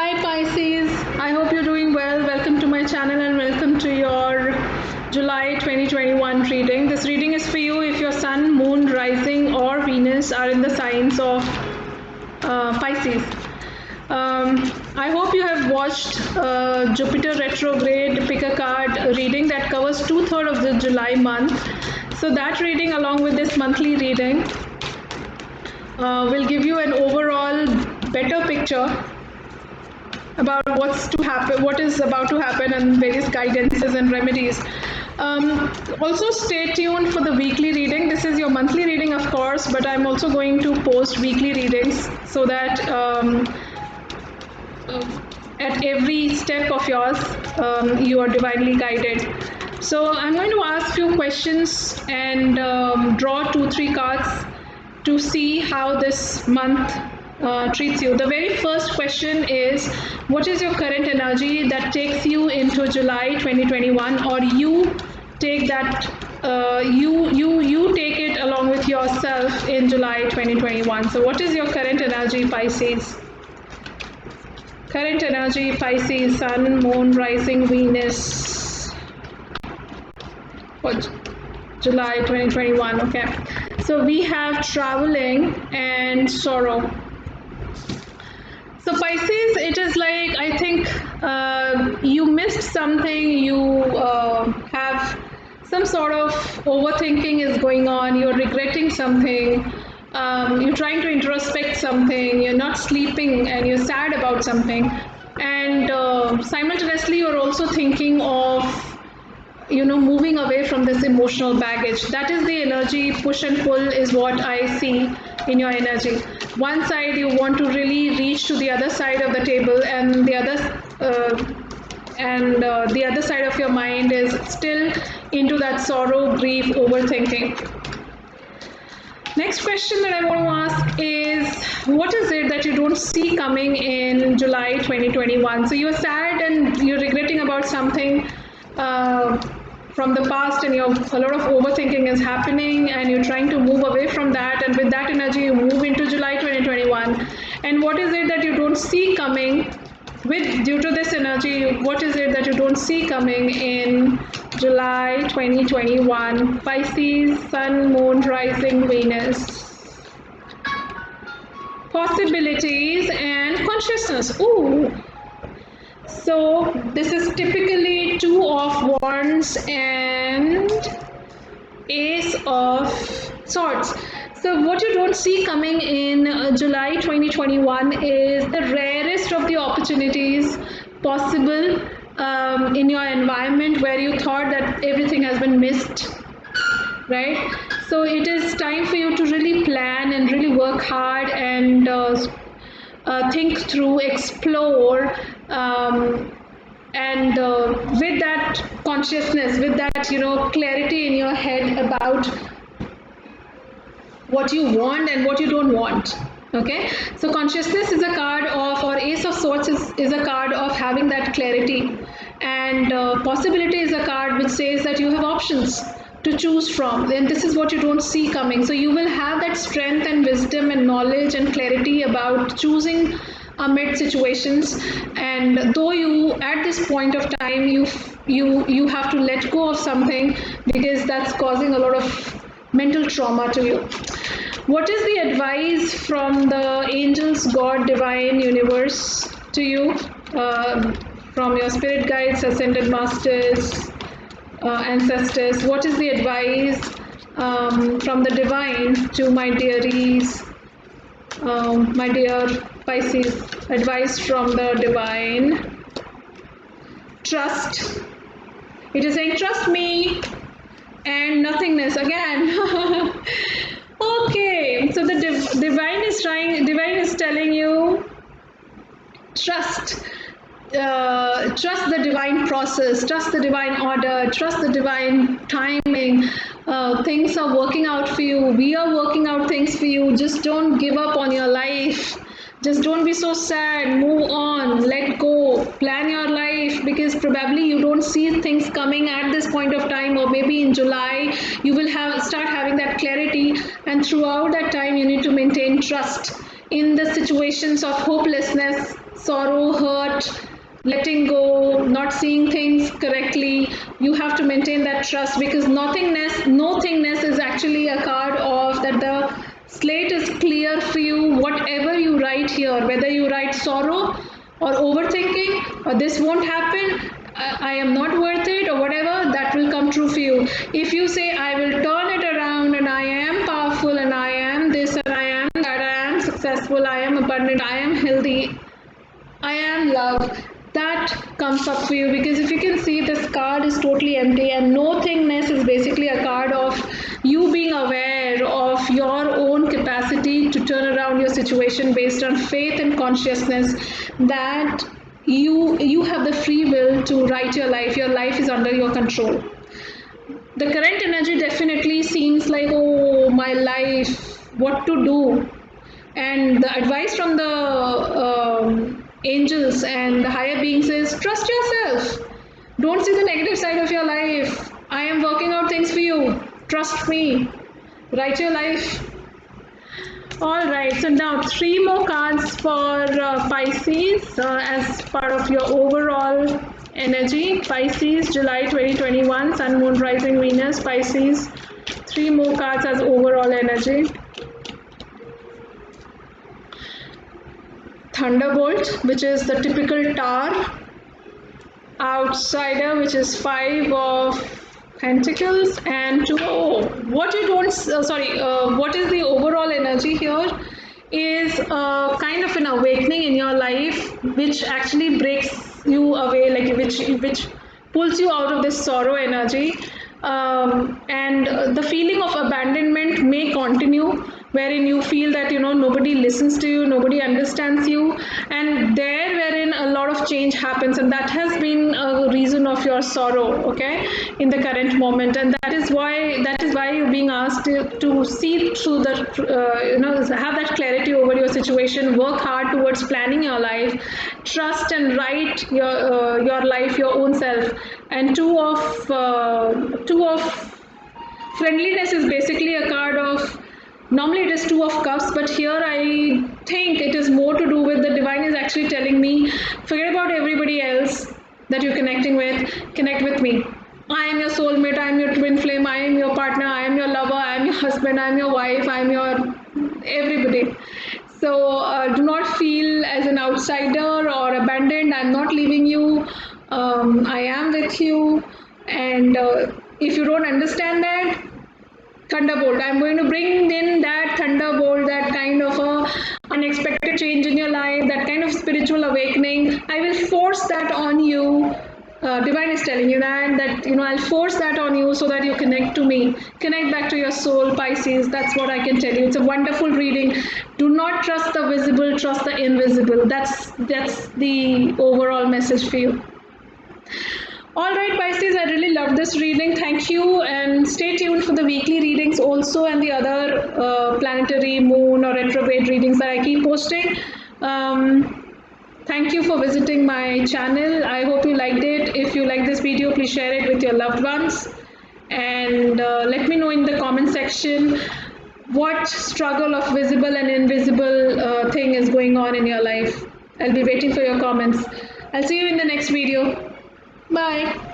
Hi Pisces, I hope you're doing well. Welcome to my channel and welcome to your July 2021 reading. This reading is for you if your sun, moon, rising or Venus are in the signs of Pisces. I hope you have watched Jupiter retrograde pick a card reading that covers 2/3 of the July month. So that reading along with this monthly reading will give you an overall better picture about what is about to happen, and various guidances and remedies. Also stay tuned for the weekly reading. This is your monthly reading, of course, but I'm also going to post weekly readings so that at every step of yours you are divinely guided. So I'm going to ask you questions and draw 2-3 cards to see how this month treats you. The very first question is, what is your current energy that takes you into July 2021, or you take that you take it along with yourself in July 2021? So what is your current energy, Pisces? Current energy, Pisces, sun, moon, rising, Venus for July 2021. Okay, so we have traveling and sorrow. So Pisces, it is like, I think you missed something, you have some sort of overthinking is going on, you're regretting something, you're trying to introspect something, you're not sleeping and you're sad about something, and simultaneously you're also thinking of moving away from this emotional baggage. That is the energy. Push and pull is what I see in your energy. One side you want to really reach to the other side of the table, and the other side of your mind is still into that sorrow, grief, overthinking. Next question that I want to ask is, what is it that you don't see coming in July 2021? So you're sad and you're regretting about something from the past, and a lot of overthinking is happening, and you're trying to move away from that, and with that energy you move into July 2021. And what is it that you don't see coming due to this energy? What is it that you don't see coming in July 2021? Pisces, sun, moon, rising, Venus. Possibilities and consciousness. Ooh. So this is typically 2 of Wands and Ace of Swords. So what you don't see coming in July 2021 is the rarest of the opportunities possible in your environment where you thought that everything has been missed, right? So it is time for you to really plan and really work hard and think through, explore, and with that consciousness, with that clarity in your head about what you want and what you don't want. Okay, so consciousness is a card of, or Ace of Swords is a card of having that clarity, and possibility is a card which says that you have options to choose from. Then this is what you don't see coming. So you will have that strength and wisdom and knowledge and clarity about choosing amid situations, and though you at this point of time you have to let go of something because that's causing a lot of mental trauma to you. What is the advice from the angels, God, divine, universe to you, from your spirit guides, ascended masters, ancestors? What is the advice from the divine to my dearies, my dear Pisces? Advice from the divine. Trust. It is saying, trust me, and nothingness again. Okay, so the divine is telling you, trust. Trust the divine process, trust the divine order, trust the divine timing. Things are working out for you. We are working out things for you. Just don't give up on your life. Just don't be so sad. Move on, let go, plan your life, because probably you don't see things coming at this point of time, or maybe in July you will start having that clarity, and throughout that time you need to maintain trust in the situations of hopelessness. sorrow, hurt, letting go, not seeing things correctly. You have to maintain that trust, because nothingness is actually a card of that the slate is clear for you. Whatever you write here, whether you write sorrow or overthinking or this won't happen, I am not worth it, or whatever, that will come true for you. If you say I will turn it around and I am powerful and I am this and I am that, I am successful, I am abundant, I am healthy, I am love, that comes up for you. Because if you can see, this card is totally empty, and nothingness is basically a card of you being aware of your own capacity to turn around your situation based on faith and consciousness that you have the free will to write your life. Your life is under your control. The current energy definitely seems like, oh, my life, what to do. And the advice from the angels and the higher beings is trust yourself. Don't see the negative side of your life. I am working out things for you. Trust me. Write your life. All right, so now 3 more cards for Pisces as part of your overall energy. Pisces, July 2021, Sun, Moon, Rising, Venus, Pisces. 3 more cards as overall energy. Thunderbolt, which is the typical tower. Outsider, which is 5 of Pentacles, and what you don't what is the overall energy here is kind of an awakening in your life, which actually breaks you away, like which pulls you out of this sorrow energy. And the feeling of abandonment may continue, wherein you feel that nobody listens to you, nobody understands you, and there wherein a lot of change happens, and that has been a reason of your sorrow, okay, in the current moment. And that is why you're being asked to see through the have that clarity over your situation, work hard towards planning your life, trust and write your life, your own self. And two of friendliness is basically a card of, normally it is 2 of cups, but here I think it is more to do with the divine is actually telling me, forget about everybody else that you're connecting with, connect with me. I am your soulmate, I am your twin flame, I am your partner, I am your lover, I am your husband, I am your wife, I am your everybody. So do not feel as an outsider or abandoned. I'm not leaving you. I am with you. And if you don't understand that, thunderbolt, I'm going to bring in that thunderbolt, that kind of a unexpected change in your life, that kind of spiritual awakening. I will force that on you. Divine is telling you that I'll force that on you so that you connect to me, connect back to your soul, Pisces. That's what I can tell you. It's a wonderful reading. Do not trust the visible, trust the invisible. That's the overall message for you. All right, Pisces, I really love this reading. Thank you, and stay tuned for the weekly readings also, and the other planetary, moon or retrograde readings that I keep posting. Thank you for visiting my channel. I hope you liked it. If you like this video, please share it with your loved ones, and let me know in the comment section what struggle of visible and invisible thing is going on in your life. I'll be waiting for your comments. I'll see you in the next video. Bye.